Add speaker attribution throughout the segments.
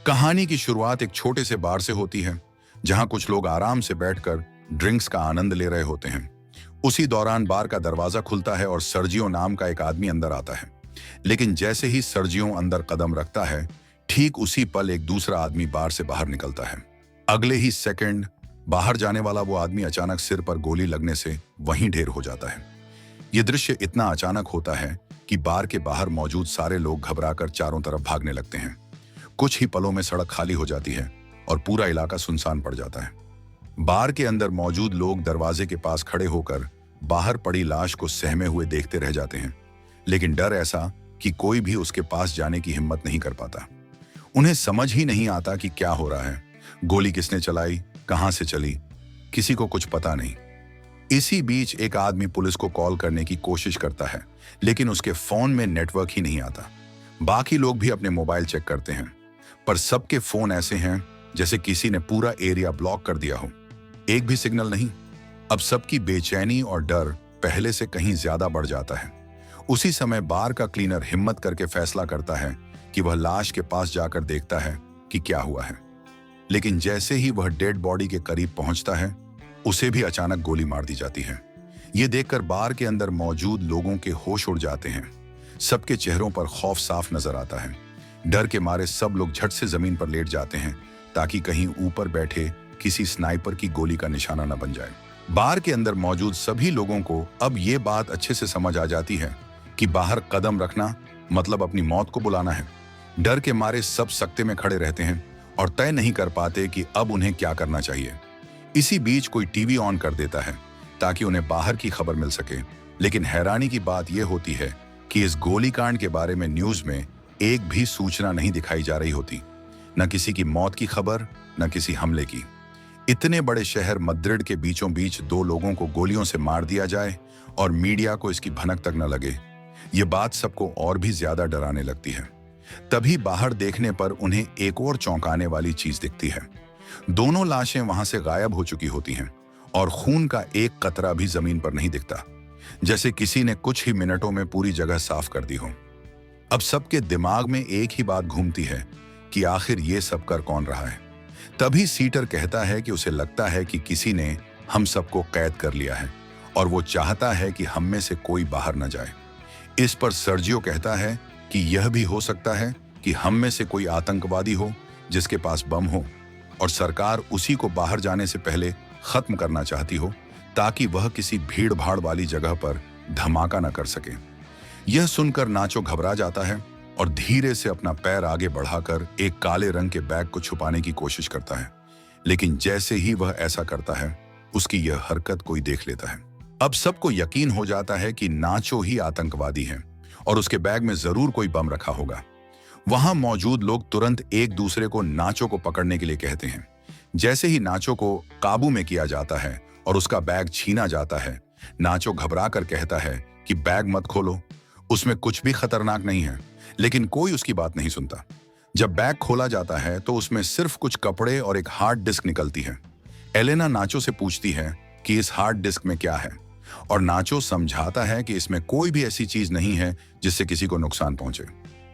Speaker 1: कहानी की शुरुआत एक छोटे से बार से होती है, जहां कुछ लोग आराम से बैठकर ड्रिंक्स का आनंद ले रहे होते हैं। उसी दौरान बार का दरवाजा खुलता है और सर्जियो नाम का एक आदमी अंदर आता है। लेकिन जैसे ही सर्जियो अंदर कदम रखता है, ठीक उसी पल एक दूसरा आदमी बार से बाहर निकलता है। अगले ही सेकंड बाहर जाने वाला वो आदमी अचानक सिर पर गोली लगने से वहीं ढेर हो जाता है। यह दृश्य इतना अचानक होता है कि बार के बाहर मौजूद सारे लोग घबराकर चारों तरफ भागने लगते हैं। कुछ ही पलों में सड़क खाली हो जाती है और पूरा इलाका सुनसान पड़ जाता है। बार के अंदर मौजूद लोग दरवाजे के पास खड़े होकर बाहर पड़ी लाश को सहमे हुए देखते रह जाते हैं, लेकिन डर ऐसा कि कोई भी उसके पास जाने की हिम्मत नहीं कर पाता। उन्हें समझ ही नहीं आता कि क्या हो रहा है। गोली किसने चलाई, कहां से चली, किसी को कुछ पता नहीं। इसी बीच एक आदमी पुलिस को कॉल करने की कोशिश करता है, लेकिन उसके फोन में नेटवर्क ही नहीं आता। बाकी लोग भी अपने मोबाइल चेक करते हैं, पर सबके फोन ऐसे हैं जैसे किसी ने पूरा एरिया ब्लॉक कर दिया हो। एक भी सिग्नल नहीं। अब सबकी बेचैनी और डर पहले से कहीं ज्यादा बढ़ जाता है। उसी समय बार का क्लीनर हिम्मत करके फैसला करता है कि वह लाश के पास जाकर देखता है कि क्या हुआ है। लेकिन जैसे ही वह डेड बॉडी के करीब पहुंचता है, उसे भी अचानक गोली मार दी जाती है। यह देखकर बार के अंदर मौजूद लोगों के होश उड़ जाते हैं। सबके चेहरों पर खौफ साफ नजर आता है। डर के मारे सब लोग झट से जमीन पर लेट जाते हैं, ताकि कहीं ऊपर बैठे किसी स्नाइपर की गोली का निशाना न बन जाए। बार के अंदर मौजूद सभी लोगों को अब ये बात अच्छे से समझ आ जाती है कि बाहर कदम रखना मतलब अपनी मौत को बुलाना है। डर के मारे सब सकते में खड़े रहते हैं और तय नहीं कर पाते कि अब उन्हें क्या करना चाहिए। इसी बीच कोई टीवी ऑन कर देता है ताकि उन्हें बाहर की खबर मिल सके। लेकिन हैरानी की बात यह होती है कि इस गोलीकांड के बारे में न्यूज में एक भी सूचना नहीं दिखाई जा रही होती। न किसी की मौत की खबर, न किसी हमले की। इतने बड़े शहर मद्रिड के बीचों बीच दो लोगों को गोलियों से मार दिया जाए और मीडिया को इसकी भनक तक न लगे, ये बात सबको और भी ज्यादा डराने लगती है। तभी बाहर देखने पर उन्हें एक और चौंकाने वाली चीज दिखती है। दोनों लाशें वहां से गायब हो चुकी होती हैं और खून का एक कतरा भी जमीन पर नहीं दिखता, जैसे किसी ने कुछ ही मिनटों में पूरी जगह साफ कर दी हो। अब सबके दिमाग में एक ही बात घूमती है कि आखिर ये सब कर कौन रहा है। तभी सीटर कहता है कि उसे लगता है कि किसी ने हम सबको कैद कर लिया है और वो चाहता है कि हम में से कोई बाहर न जाए। इस पर सर्जियो कहता है कि यह भी हो सकता है कि हम में से कोई आतंकवादी हो जिसके पास बम हो और सरकार उसी को बाहर जाने से पहले खत्म करना चाहती हो, ताकि वह किसी भीड़ भाड़ वाली जगह पर धमाका न कर सके। यह सुनकर नाचो घबरा जाता है और धीरे से अपना पैर आगे बढ़ाकर एक काले रंग के बैग को छुपाने की कोशिश करता है। लेकिन जैसे ही वह ऐसा करता है, उसकी यह हरकत कोई देख लेता है। अब सबको यकीन हो जाता है कि नाचो ही आतंकवादी है और उसके बैग में जरूर कोई बम रखा होगा। वहां मौजूद लोग तुरंत एक दूसरे को नाचो को पकड़ने के लिए कहते हैं। जैसे ही नाचो को काबू में किया जाता है और उसका बैग छीना जाता है, नाचो घबरा कर कहता है कि बैग मत खोलो, उसमें कुछ भी खतरनाक नहीं है। लेकिन कोई उसकी बात नहीं सुनता। जब बैग खोला जाता है तो उसमें सिर्फ कुछ कपड़े और एक हार्ड डिस्क निकलती है। एलेना नाचो से पूछती है कि इस हार्ड डिस्क में क्या है, और नाचो समझाता है कि इसमें कोई भी ऐसी चीज नहीं है जिससे किसी को नुकसान पहुंचे।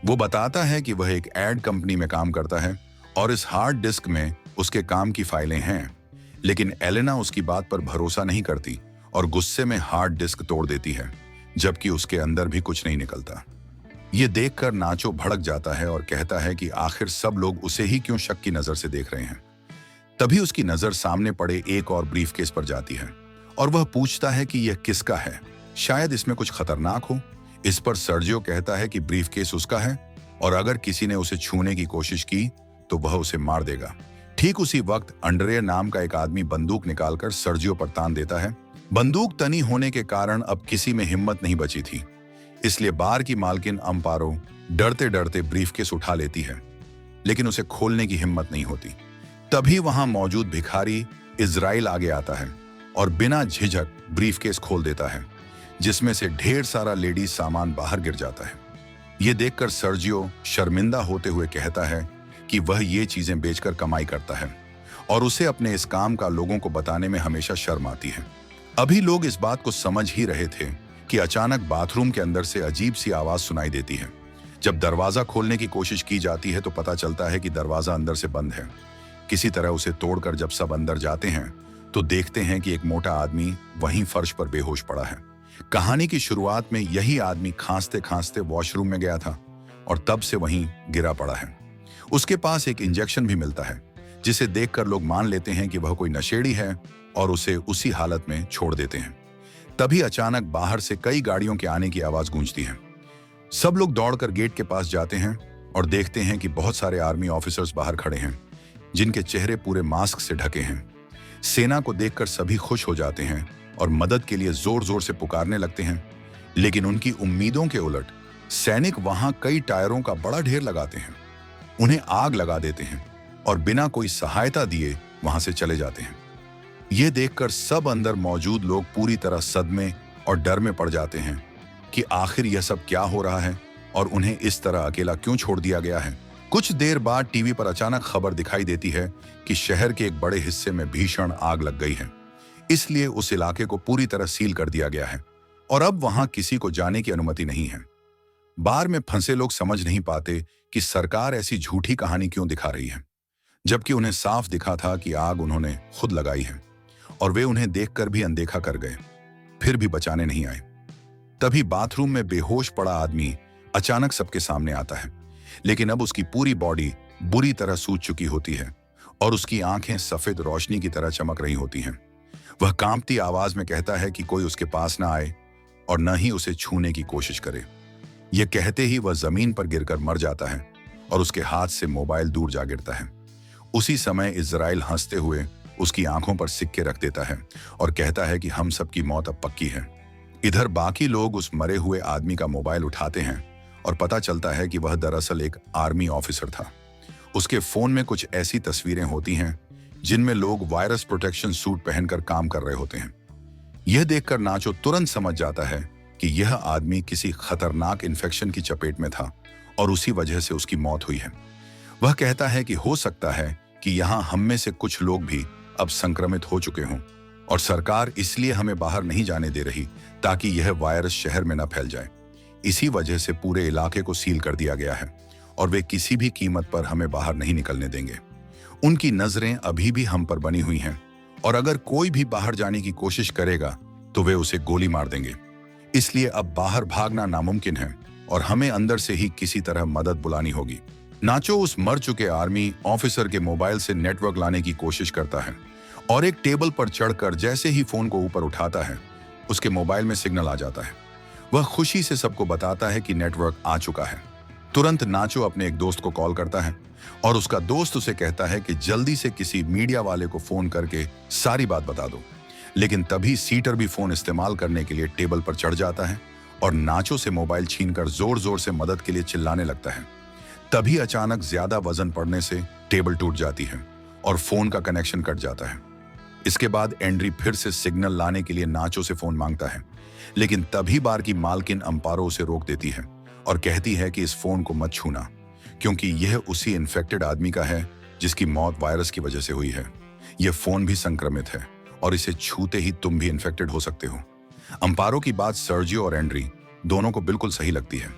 Speaker 1: वो बताता है कि वह एक एड कंपनी में काम करता है और इस हार्ड डिस्क में उसके काम की फाइलें हैं। लेकिन एलेना उसकी बात पर भरोसा नहीं करती और गुस्से में हार्ड डिस्क तोड़ देती है, जबकि उसके अंदर भी कुछ नहीं निकलता। ये देखकर नाचो भड़क जाता है और कहता है कि आखिर सब लोग उसे ही क्यों शक की नजर से देख रहे हैं। तभी उसकी नजर सामने पड़े एक और ब्रीफकेस पर जाती है और वह पूछता है कि यह किसका है, शायद इसमें कुछ खतरनाक हो। इस पर सर्जियो कहता है कि ब्रीफकेस उसका है और अगर किसी ने उसे छूने की कोशिश की तो वह उसे मार देगा। ठीक उसी वक्त अंड्रेया नाम का एक आदमी बंदूक निकालकर सर्जियो पर तान देता है। बंदूक तनी होने के कारण अब किसी में हिम्मत नहीं बची थी, इसलिए बार की मालकिन अम्पारो डरते डरते ब्रीफकेस उठा लेती है, लेकिन उसे खोलने की हिम्मत नहीं होती। तभी वहां मौजूद भिखारी इजराइल आगे आता है और बिना झिझक ब्रीफकेस खोल देता है, जिसमें से ढेर सारा लेडीज सामान बाहर गिर जाता है। यह देखकर सर्जियो शर्मिंदा होते हुए कहता है कि वह ये चीजें बेचकर कमाई करता है और उसे अपने इस काम का लोगों को बताने में हमेशा शर्म आती है। अभी लोग इस बात को समझ ही रहे थे कि अचानक बाथरूम के अंदर से अजीब सी आवाज सुनाई देती है, जब दरवाजा खोलने की कोशिश की जाती है तो पता चलता है कि दरवाजा अंदर से बंद है। किसी तरह उसे तोड़कर जब सब अंदर जाते हैं तो देखते हैं कि एक मोटा आदमी वहीं फर्श पर बेहोश पड़ा है। कहानी की शुरुआत में यही आदमी खांसते खांसते वॉशरूम में गया था और तब से वहीं गिरा पड़ा है। उसके पास एक इंजेक्शन भी मिलता है जिसे देखकर लोग मान लेते हैं कि वह कोई नशेड़ी है और उसे उसी हालत में छोड़ देते हैं। तभी अचानक बाहर से कई गाड़ियों के आने की आवाज गूंजती है। सब लोग दौड़कर गेट के पास जाते हैं और देखते हैं कि बहुत सारे आर्मी ऑफिसर्स बाहर खड़े हैं जिनके चेहरे पूरे मास्क से ढके हैं। सेना को देखकर सभी खुश हो जाते हैं और मदद के लिए जोर जोर से पुकारने लगते हैं, लेकिन उनकी उम्मीदों के उलट सैनिक वहां कई टायरों का बड़ा ढेर लगाते हैं, उन्हें आग लगा देते हैं और बिना कोई सहायता दिए वहां से चले जाते हैं। यह देखकर सब अंदर मौजूद लोग पूरी तरह सदमे और डर में पड़ जाते हैं कि आखिर यह सब क्या हो रहा है और उन्हें इस तरह अकेला क्यों छोड़ दिया गया है। कुछ देर बाद टीवी पर अचानक खबर दिखाई देती है कि शहर के एक बड़े हिस्से में भीषण आग लग गई है, इसलिए उस इलाके को पूरी तरह सील कर दिया गया है और अब वहां किसी को जाने की अनुमति नहीं है। बार में फंसे लोग समझ नहीं पाते कि सरकार ऐसी झूठी कहानी क्यों दिखा रही है, जबकि उन्हें साफ दिखा था कि आग उन्होंने खुद लगाई है और वे उन्हें देखकर भी अनदेखा कर गए, फिर भी बचाने नहीं आए। तभी बाथरूम में बेहोश पड़ा आदमी अचानक सबके सामने आता है, लेकिन अब उसकी पूरी बॉडी बुरी तरह सूज चुकी होती है और उसकी आंखें सफेद रोशनी की तरह चमक रही होती हैं। वह कांपती आवाज में कहता है कि कोई उसके पास ना आए और न ही उसे छूने की कोशिश करे। यह कहते ही वह जमीन पर गिरकर मर जाता है और उसके हाथ से मोबाइल दूर जा गिरता है। उसी समय इजराइल हंसते हुए उसकी आंखों पर सिक्के रख देता है और कहता है कि हम सबकी मौत अब पक्की है। इधर बाकी लोग उस मरे हुए आदमी का मोबाइल उठाते हैं और पता चलता है कि वह दरअसल एक आर्मी ऑफिसर था। उसके फोन में कुछ ऐसी तस्वीरें होती हैं जिनमें लोग वायरस प्रोटेक्शन सूट पहनकर काम कर रहे होते हैं। यह देखकर नाचो तुरंत समझ जाता है कि यह आदमी किसी खतरनाक इन्फेक्शन की चपेट में था और उसी वजह से उसकी मौत हुई है। वह कहता है कि हो सकता है कि यहां हम में से कुछ लोग भी अब संक्रमित हो चुके हों और सरकार इसलिए हमें बाहर नहीं जाने दे रही ताकि यह वायरस शहर में न फैल जाए। इसी वजह से पूरे इलाके को सील कर दिया गया है और वे किसी भी कीमत पर हमें बाहर नहीं निकलने देंगे। उनकी नजरें अभी भी हम पर बनी हुई हैं और अगर कोई भी बाहर जाने की कोशिश करेगा तो वे उसे गोली मार देंगे। इसलिए अब बाहर भागना नामुमकिन है और हमें अंदर से ही किसी तरह मदद बुलानी होगी। नाचो उस मर चुके आर्मी ऑफिसर के मोबाइल से नेटवर्क लाने की कोशिश करता है और एक टेबल पर चढ़कर जैसे ही फोन को ऊपर उठाता है उसके मोबाइल में सिग्नल आ जाता है। वह खुशी से सबको बताता है कि नेटवर्क आ चुका है। तुरंत नाचो अपने एक दोस्त को कॉल करता है और उसका दोस्त उसे कहता है कि जल्दी से किसी मीडिया वाले को फोन करके सारी बात बता दो। लेकिन तभी सीटर भी फोन इस्तेमाल करने के लिए टेबल पर चढ़ जाता है और नाचो से मोबाइल छीनकर जोर जोर से मदद के लिए चिल्लाने लगता है। तभी अचानक ज्यादा वजन पड़ने से टेबल टूट जाती है और फोन का कनेक्शन कट जाता है। इसके बाद एंड्री फिर से सिग्नल लाने के लिए नाचो से फोन मांगता है, लेकिन तभी बार की मालकिन अंपारो उसे रोक देती है और कहती है कि इस फोन को मत छूना क्योंकि यह उसी इन्फेक्टेड आदमी का है जिसकी मौत वायरस की वजह से हुई है। यह फोन भी संक्रमित है और इसे छूते ही तुम भी इन्फेक्टेड हो सकते हो। अंपारो की बात सर्जियो और एंड्री दोनों को बिल्कुल सही लगती है।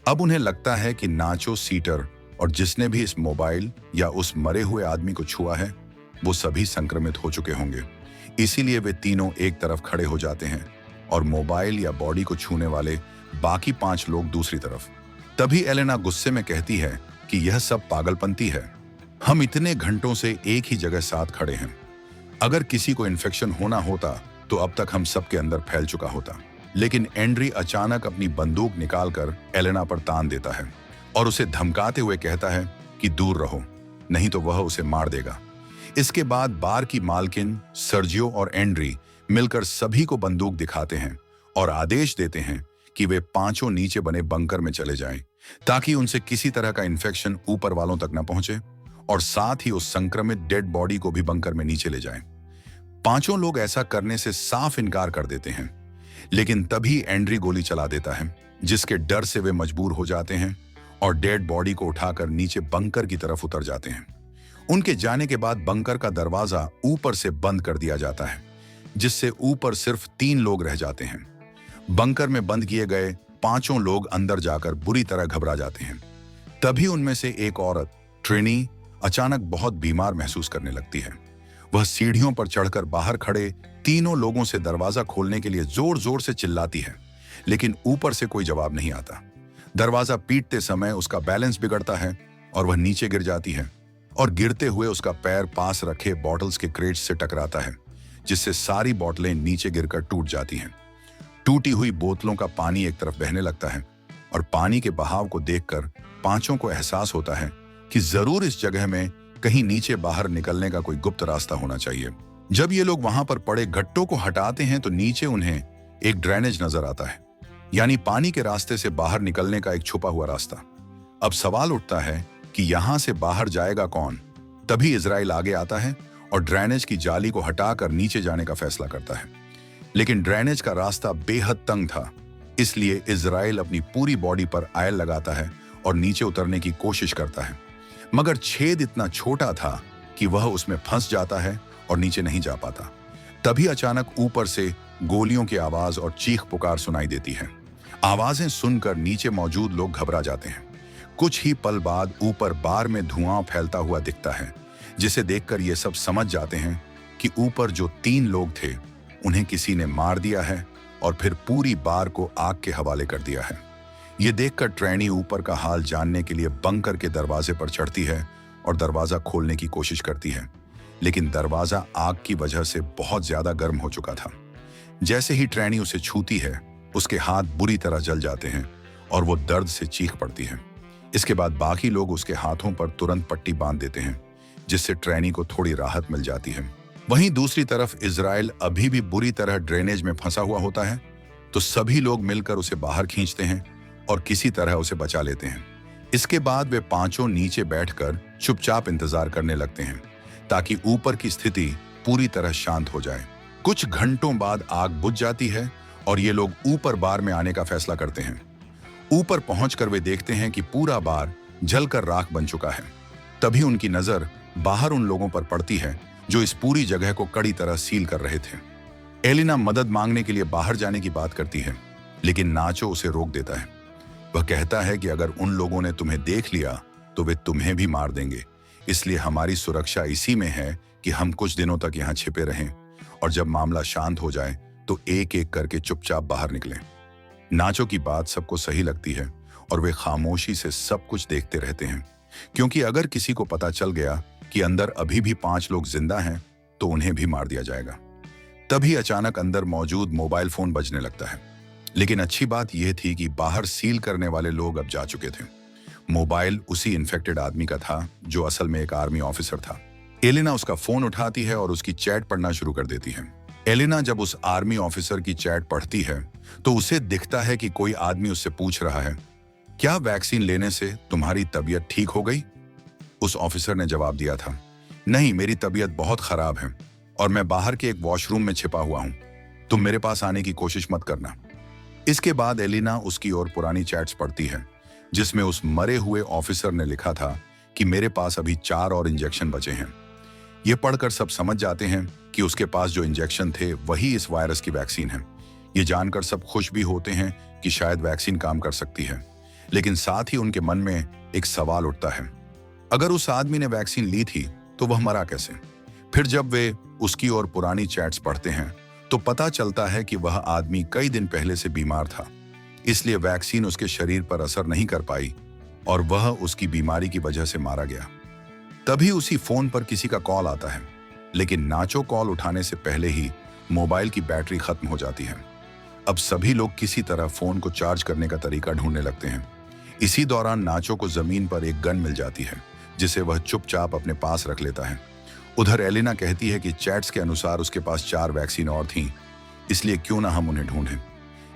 Speaker 1: अब उन्हें लगता है कि नाचो, सीटर और जिसने भी इस मोबाइल या उस मरे हुए आदमी को छुआ है वो सभी संक्रमित हो चुके होंगे। इसीलिए वे तीनों एक तरफ खड़े हो जाते हैं और मोबाइल या बॉडी को छूने वाले बाकी 5 लोग दूसरी तरफ। तभी एलेना गुस्से में कहती है कि यह सब पागलपंती है। हम इतने घंटों से एक ही जगह साथ खड़े हैं। अगर किसी को इन्फेक्शन होना होता तो अब तक हम सबके अंदर फैल चुका होता। लेकिन एंड्री अचानक अपनी बंदूक निकालकर एलेना पर तान देता है और उसे धमकाते हुए कहता है कि दूर रहो, नहीं तो वह उसे मार देगा। इसके बाद बार की मालकिन, सर्जियो और एंड्री मिलकर सभी को बंदूक दिखाते हैं और आदेश देते हैं कि वे 5 नीचे बने बंकर में चले जाएं ताकि उनसे किसी तरह का इन्फेक्शन ऊपर वालों तक न पहुंचे और साथ ही उस संक्रमित डेड बॉडी को भी बंकर में नीचे ले जाएं। 5 लोग ऐसा करने से साफ इनकार कर देते हैं, लेकिन तभी एंड्री गोली चला देता है जिसके डर से वे मजबूर हो जाते हैं और डेड बॉडी को उठाकर नीचे बंकर की तरफ उतर जाते हैं। उनके जाने के बाद बंकर का दरवाजा ऊपर से बंद कर दिया जाता है जिससे ऊपर सिर्फ 3 लोग रह जाते हैं। बंकर में बंद किए गए पांचों लोग अंदर जाकर बुरी तरह घबरा जाते हैं। तभी उनमें से एक औरत, ट्रिनी, अचानक बहुत बीमार महसूस करने लगती है। वह सीढ़ियों पर चढ़कर बाहर खड़े तीनों लोगों से दरवाजा खोलने के लिए जोर जोर से चिल्लाती है, लेकिन ऊपर से कोई जवाब नहीं आता। दरवाजा पीटते समय उसका बैलेंस बिगड़ता है और वह नीचे गिर जाती है, और गिरते हुए उसका पैर पास रखे बॉटल्स के क्रेट्स से टकराता है, जिससे सारी बोतलें नीचे गिरकर टूट जाती हैं। टूटी हुई बोतलों का पानी एक तरफ बहने लगता है, और पानी के बहाव को देखकर पांचों को एहसास होता है कि जरूर इस जगह में कहीं नीचे बाहर निकलने का कोई गुप्त रास्ता होना चाहिए। जब ये लोग वहां पर पड़े गट्टों को हटाते हैं तो नीचे उन्हें एक ड्रेनेज नजर आता है, यानी पानी के रास्ते से बाहर निकलने का एक छुपा हुआ रास्ता। अब सवाल उठता है कि यहां से बाहर जाएगा कौन? तभी इजराइल आगे आता है और ड्रेनेज की जाली को हटाकर नीचे जाने का फैसला करता है। लेकिन ड्रेनेज का रास्ता बेहद तंग था, इसलिए इजराइल अपनी पूरी बॉडी पर आयल लगाता है और नीचे उतरने की कोशिश करता है, मगर छेद इतना छोटा था कि वह उसमें फंस जाता है और नीचे नहीं जा पाता। तभी अचानक ऊपर से गोलियों की आवाज और चीख पुकार सुनाई देती है। आवाजें सुनकर नीचे मौजूद लोग घबरा जाते हैं। कुछ ही पल बाद ऊपर बार में धुआं फैलता हुआ दिखता है, जिसे देखकर ये सब समझ जाते हैं कि ऊपर जो 3 लोग थे उन्हें किसी ने मार दिया है और फिर पूरी बार को आग के हवाले कर दिया है। ये देखकर ट्रेनी ऊपर का हाल जानने के लिए बंकर के दरवाजे पर चढ़ती है और दरवाजा खोलने की कोशिश करती है, लेकिन दरवाजा आग की वजह से बहुत ज्यादा गर्म हो चुका था। जैसे ही ट्रेनी उसे छूती है, उसके हाथ बुरी तरह जल जाते हैं और वो दर्द से चीख पड़ती है। इसके बाद बाकी लोग उसके हाथों पर तुरंत पट्टी बांध देते हैं, जिससे ट्रेनी को थोड़ी राहत मिल जाती है। वहीं दूसरी तरफ इजराइल अभी भी बुरी तरह ड्रेनेज में फंसा हुआ होता है, तो सभी लोग मिलकर उसे बाहर खींचते हैं और किसी तरह उसे बचा लेते हैं। इसके बाद वे पांचों नीचे बैठकर चुपचाप इंतजार करने लगते हैं, ताकि ऊपर की स्थिति पूरी तरह शांत हो जाए। कुछ घंटों बाद आग बुझ जाती है और ये लोग ऊपर बार में आने का फैसला करते हैं। ऊपर पहुंचकर वे देखते हैं कि पूरा बार जलकर राख बन चुका है। तभी उनकी नजर बाहर उन लोगों पर पड़ती है जो इस पूरी जगह को कड़ी तरह सील कर रहे थे। एलिना मदद मांगने के लिए बाहर जाने की बात करती है, लेकिन नाचो उसे रोक देता है। वह कहता है कि अगर उन लोगों ने तुम्हें देख लिया तो वे तुम्हें भी मार देंगे, इसलिए हमारी सुरक्षा इसी में है कि हम कुछ दिनों तक यहाँ छिपे रहें और जब मामला शांत हो जाए तो एक एक करके चुपचाप बाहर निकलें। नाचो की बात सबको सही लगती है और वे खामोशी से सब कुछ देखते रहते हैं, क्योंकि अगर किसी को पता चल गया कि अंदर अभी भी 5 लोग जिंदा हैं तो उन्हें भी मार दिया जाएगा। तभी अचानक अंदर मौजूद मोबाइल फोन बजने लगता है, लेकिन अच्छी बात यह थी कि बाहर सील करने वाले लोग अब जा चुके थे। मोबाइल उसी इन्फेक्टेड आदमी का था जो असल में एक आर्मी ऑफिसर था। एलिना उसका फोन उठाती है और उसकी चैट पढ़ना शुरू कर देती है। एलिना जब उस आर्मी ऑफिसर की चैट पढ़ती है तो उसे दिखता है कि कोई आदमी उससे पूछ रहा है, क्या वैक्सीन लेने से तुम्हारी तबीयत ठीक हो गई? उस ऑफिसर ने जवाब दिया था, नहीं, मेरी तबीयत बहुत खराब है और मैं बाहर के एक वॉशरूम में छिपा हुआ हूं, तुम मेरे पास आने की कोशिश मत करना। इसके बाद एलिना उसकी और पुरानी चैट्स पढ़ती है, जिसमें उस मरे हुए ऑफिसर ने लिखा था कि मेरे पास अभी 4 और इंजेक्शन बचे हैं। ये पढ़कर सब समझ जाते हैं कि उसके पास जो इंजेक्शन थे वही इस वायरस की वैक्सीन है। ये जानकर सब खुश भी होते हैं कि शायद वैक्सीन काम कर सकती है, लेकिन साथ ही उनके मन में एक सवाल उठता है, अगर उस आदमी ने वैक्सीन ली थी तो वह मरा कैसे? फिर जब वे उसकी और पुरानी चैट्स पढ़ते हैं तो पता चलता है कि वह आदमी कई दिन पहले से बीमार था, इसलिए वैक्सीन उसके शरीर पर असर नहीं कर पाई और वह उसकी बीमारी की वजह से मारा गया। तभी उसी फोन पर किसी का कॉल आता है, लेकिन नाचो कॉल उठाने से पहले ही मोबाइल की बैटरी खत्म हो जाती है। अब सभी लोग किसी तरह फोन को चार्ज करने का तरीका ढूंढने लगते हैं। इसी दौरान नाचो को जमीन पर एक गन मिल जाती है, जिसे वह चुपचाप अपने पास रख लेता है। उधर एलिना कहती है कि चैट्स के अनुसार उसके पास 4 वैक्सीन और थीं, इसलिए क्यों ना हम उन्हें ढूंढें।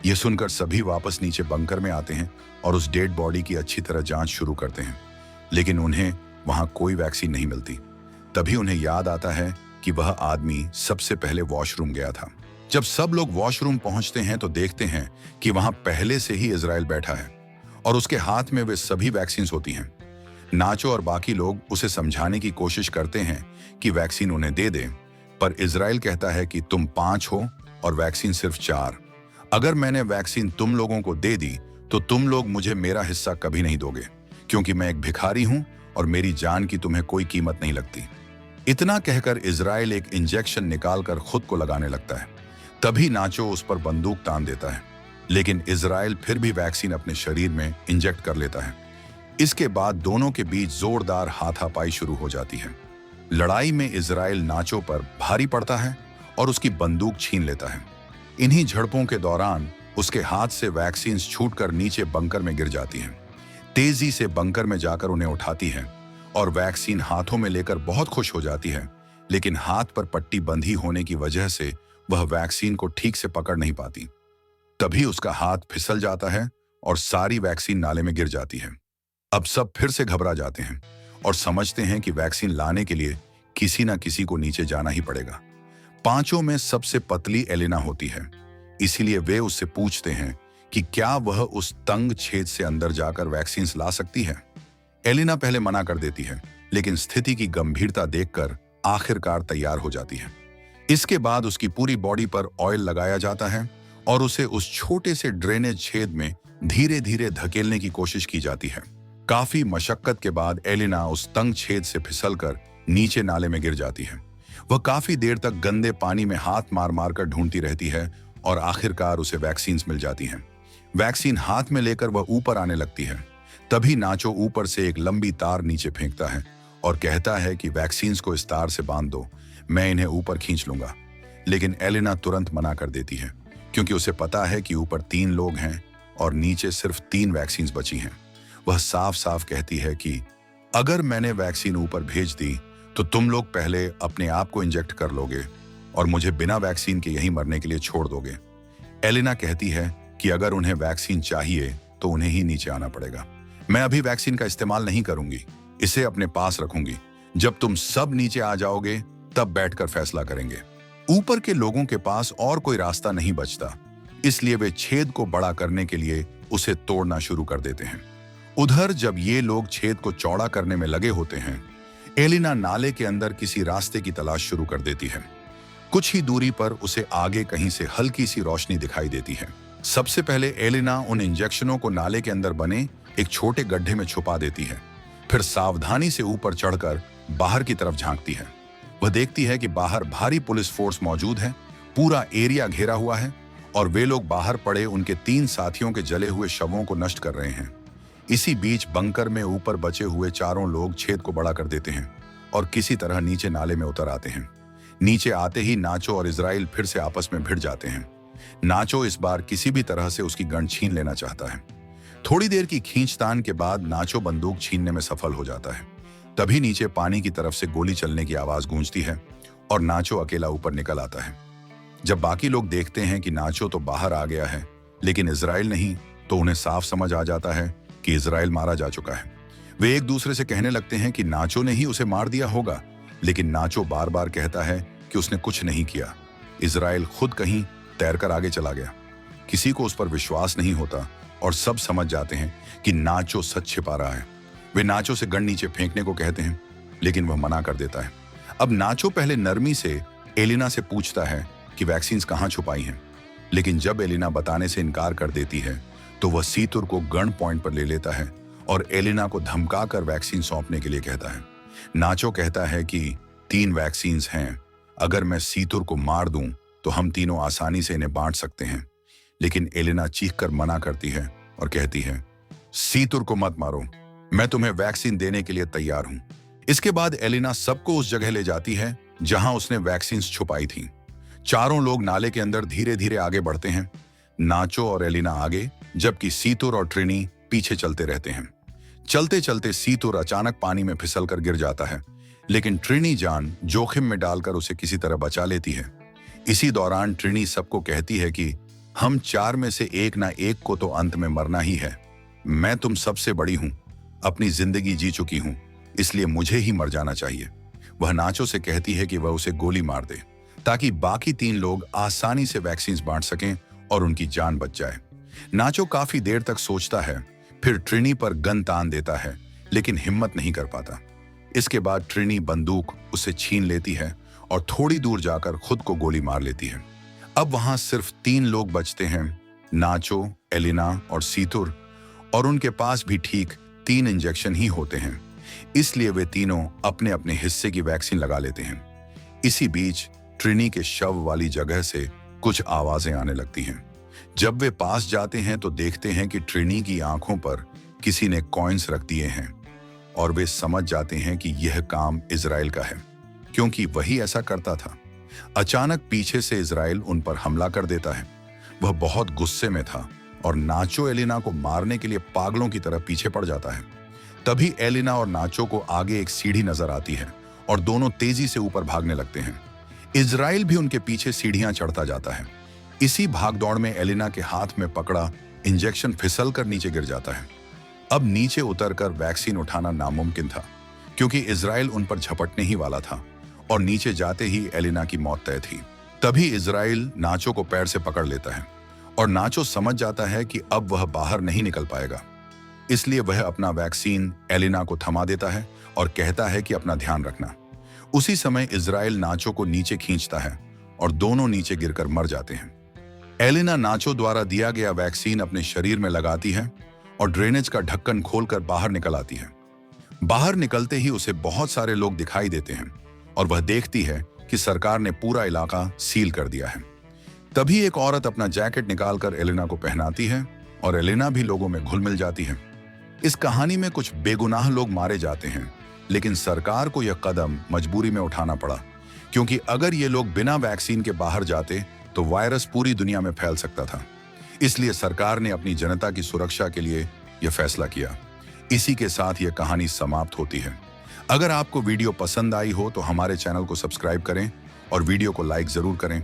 Speaker 1: यह सुनकर सभी वापस नीचे बंकर में आते हैं और उस डेड बॉडी की अच्छी तरह जांच शुरू करते हैं, लेकिन उन्हें वहां कोई वैक्सीन नहीं मिलती। तभी उन्हें याद आता है कि वह आदमी सबसे पहले वॉशरूम गया था। जब सब लोग वॉशरूम पहुंचते हैं तो देखते हैं कि वहां पहले से ही इजराइल बैठा है और उसके हाथ में वे सभी वैक्सीन होती हैं। नाचो और बाकी लोग उसे समझाने की कोशिश करते हैं कि वैक्सीन उन्हें दे दे, पर इजराइल कहता है कि तुम 5 हो और वैक्सीन सिर्फ 4। अगर मैंने वैक्सीन तुम लोगों को दे दी तो तुम लोग मुझे मेरा हिस्सा कभी नहीं दोगे, क्योंकि मैं एक भिखारी हूं और मेरी जान की तुम्हें कोई कीमत नहीं लगती। इतना कहकर इजराइल एक इंजेक्शन निकालकर खुद को लगाने लगता है। तभी नाचो उस पर बंदूक तान देता है, लेकिन इजराइल फिर भी वैक्सीन अपने शरीर में इंजेक्ट कर लेता है। इसके बाद दोनों के बीच जोरदार हाथापाई शुरू हो जाती है। लड़ाई में इजराइल नाचो पर भारी पड़ता है और उसकी बंदूक छीन लेता है। इन्हीं झड़पों के दौरान उसके हाथ से वैक्सीन छूटकर नीचे बंकर में गिर जाती हैं। तेजी से बंकर में जाकर उन्हें उठाती है और वैक्सीन हाथों में लेकर बहुत खुश हो जाती है, लेकिन हाथ पर पट्टी बंधी होने की वजह से वह वैक्सीन को ठीक से पकड़ नहीं पाती। तभी उसका हाथ फिसल जाता है और सारी वैक्सीन नाले में गिर जाती है। अब सब फिर से घबरा जाते हैं और समझते हैं कि वैक्सीन लाने के लिए किसी न किसी को नीचे जाना ही पड़ेगा। पांचों में सबसे पतली एलिना होती है, इसीलिए वे उससे पूछते हैं कि क्या वह उस तंग छेद से अंदर जाकर वैक्सीन ला सकती है। एलिना पहले मना कर देती है, लेकिन स्थिति की गंभीरता देखकर आखिरकार तैयार हो जाती है। इसके बाद उसकी पूरी बॉडी पर ऑयल लगाया जाता है और उसे उस छोटे से ड्रेनेज छेद में धीरे धीरे धकेलने की कोशिश की जाती है। काफी मशक्कत के बाद एलिना उस तंग छेद से फिसलकर नीचे नाले में गिर जाती है। वह काफी देर तक गंदे पानी में हाथ मार मार कर ढूंढती रहती है और आखिरकार उसे वैक्सीन मिल जाती हैं। वैक्सीन हाथ में लेकर वह ऊपर आने लगती है। तभी नाचो ऊपर से एक लंबी तार नीचे फेंकता है और कहता है कि वैक्सीन को इस तार से बांध दो, मैं इन्हें ऊपर खींच लूंगा। लेकिन एलिना तुरंत मना कर देती है, क्योंकि उसे पता है कि ऊपर 3 लोग हैं और नीचे सिर्फ 3 वैक्सीन बची हैं। वह साफ साफ कहती है कि अगर मैंने वैक्सीन ऊपर भेज दी तो तुम लोग पहले अपने आप को इंजेक्ट कर लोगे और मुझे बिना वैक्सीन के यहीं मरने के लिए छोड़ दोगे। एलिना कहती है कि अगर उन्हें वैक्सीन चाहिए तो उन्हें ही नीचे आना पड़ेगा। मैं अभी वैक्सीन का इस्तेमाल नहीं करूंगी, इसे अपने पास रखूंगी। जब तुम सब नीचे आ जाओगे तब बैठकर फैसला करेंगे। ऊपर के लोगों के पास और कोई रास्ता नहीं बचता, इसलिए वे छेद को बड़ा करने के लिए उसे तोड़ना शुरू कर देते हैं। उधर जब ये लोग छेद को चौड़ा करने में लगे होते हैं, एलिना नाले के अंदर किसी रास्ते की तलाश शुरू कर देती है। कुछ ही दूरी पर उसे आगे कहीं से हल्की सी रोशनी दिखाई देती है। सबसे पहले एलिना उन इंजेक्शनों को नाले के अंदर बने एक छोटे गड्ढे में छुपा देती है। फिर सावधानी से ऊपर चढ़कर बाहर की तरफ झांकती है। वह देखती है कि बाहर भारी पुलिस फोर्स मौजूद है, पूरा एरिया घेरा हुआ है और वे लोग बाहर पड़े उनके 3 साथियों के जले हुए शवों को नष्ट कर रहे हैं। इसी बीच बंकर में ऊपर बचे हुए चारों लोग छेद को बड़ा कर देते हैं और किसी तरह नीचे नाले में उतर आते हैं। नीचे आते ही नाचो और इजराइल फिर से आपस में भिड़ जाते हैं। नाचो इस बार किसी भी तरह से उसकी गन छीन लेना चाहता है। थोड़ी देर की खींचतान के बाद नाचो बंदूक छीनने में सफल हो जाता है। तभी नीचे पानी की तरफ से गोली चलने की आवाज गूंजती है और नाचो अकेला ऊपर निकल आता है। जब बाकी लोग देखते हैं कि नाचो तो बाहर आ गया है लेकिन इजराइल नहीं, तो उन्हें साफ समझ आ जाता है कि इजराइल मारा जा चुका है। वे एक दूसरे से कहने लगते हैं कि नाचो ने ही उसे मार दिया होगा, लेकिन नाचो बार बार कहता है कि उसने कुछ नहीं किया। इजराइल खुद कहीं तैरकर आगे चला गया। किसी को उस पर विश्वास नहीं होता और सब समझ जाते हैं कि नाचो सच छिपा रहा है। वे नाचो से गन नीचे फेंकने को कहते हैं, लेकिन वह मना कर देता है। अब नाचो पहले नरमी से एलिना से पूछता है कि वैक्सीन कहाँ छुपाई हैं, लेकिन जब एलिना बताने से इनकार कर देती है तो वह सीतुर को गन पॉइंट पर ले लेता है और एलिना को धमकाकर वैक्सीन सौंपने के लिए कहता है। नाचो कहता है कि 3 वैक्सीन हैं, अगर मैं सीतुर को मार दूं तो हम तीनों आसानी से इन्हें बांट सकते हैं। लेकिन एलिना चीखकर मना करती है और कहती है, सीतुर को मत मारो, मैं तुम्हें वैक्सीन देने के लिए तैयार हूं। इसके बाद एलिना सबको उस जगह ले जाती है जहां उसने वैक्सीन छुपाई थी। चारों लोग नाले के अंदर धीरे धीरे आगे बढ़ते हैं, नाचो और एलिना आगे, जबकि सीतुर और ट्रिनी पीछे चलते रहते हैं। चलते चलते सीतुर अचानक पानी में फिसलकर गिर जाता है, लेकिन ट्रिनी जान जोखिम में डालकर उसे किसी तरह बचा लेती है। इसी दौरान ट्रिनी सबको कहती है कि हम 4 में से एक ना एक को तो अंत में मरना ही है। मैं तुम सबसे बड़ी हूं, अपनी जिंदगी जी चुकी हूं, इसलिए मुझे ही मर जाना चाहिए। वह नाचो से कहती है कि वह उसे गोली मार दे ताकि बाकी 3 लोग आसानी से वैक्सीन बांट सकें और उनकी जान बच जाए। नाचो काफी देर तक सोचता है, फिर ट्रिनी पर गन तान देता है, लेकिन हिम्मत नहीं कर पाता। इसके बाद ट्रिनी बंदूक उसे छीन लेती है और थोड़ी दूर जाकर खुद को गोली मार लेती है। अब वहां सिर्फ 3 लोग बचते हैं, नाचो, एलिना और सीतुर, और उनके पास भी ठीक 3 इंजेक्शन ही होते हैं। इसलिए वे तीनों अपने अपने हिस्से की वैक्सीन लगा लेते हैं। इसी बीच ट्रिनी के शव वाली जगह से कुछ आवाजें आने लगती हैं। जब वे पास जाते हैं तो देखते हैं कि ट्रिनी की आंखों पर किसी ने कॉइन्स रख दिए हैं, और वे समझ जाते हैं कि यह काम इजराइल का है, क्योंकि वही ऐसा करता था। अचानक पीछे से इजराइल उन पर हमला कर देता है। वह बहुत गुस्से में था और नाचो एलिना को मारने के लिए पागलों की तरह पीछे पड़ जाता है। तभी एलिना और नाचो को आगे एक सीढ़ी नजर आती है और दोनों तेजी से ऊपर भागने लगते हैं। इजराइल भी उनके पीछे सीढ़ियां चढ़ता जाता है। इसी भागदौड़ में एलिना के हाथ में पकड़ा इंजेक्शन फिसल कर नीचे गिर जाता है। अब नीचे उतरकर वैक्सीन उठाना नामुमकिन था, क्योंकि इजराइल उन पर झपटने ही वाला था और नीचे जाते ही एलिना की मौत तय थी। तभी इजराइल नाचो को पैर से पकड़ लेता है और नाचो समझ जाता है कि अब वह बाहर नहीं निकल पाएगा। इसलिए वह अपना वैक्सीन एलिना को थमा देता है और कहता है कि अपना ध्यान रखना। उसी समय इजराइल नाचो को नीचे खींचता है और दोनों नीचे गिरकर मर जाते हैं। एलिना नाचो द्वारा दिया गया वैक्सीन अपने शरीर में लगाती है और ड्रेनेज का ढक्कन खोलकर बाहर निकल आती है। बाहर निकलते ही उसे बहुत सारे लोग दिखाई देते हैं और वह देखती है कि सरकार ने पूरा इलाका सील कर दिया है। तभी एक औरत अपना जैकेट निकालकर एलिना को पहनाती है और एलिना भी लोगों में घुल मिल जाती है। इस कहानी में कुछ बेगुनाह लोग मारे जाते हैं, लेकिन सरकार को यह कदम मजबूरी में उठाना पड़ा, क्योंकि अगर ये लोग बिना वैक्सीन के बाहर जाते तो वायरस पूरी दुनिया में फैल सकता था। इसलिए सरकार ने अपनी जनता की सुरक्षा के लिए यह फैसला किया। इसी के साथ यह कहानी समाप्त होती है। अगर आपको वीडियो पसंद आई हो तो हमारे चैनल को सब्सक्राइब करें और वीडियो को लाइक जरूर करें।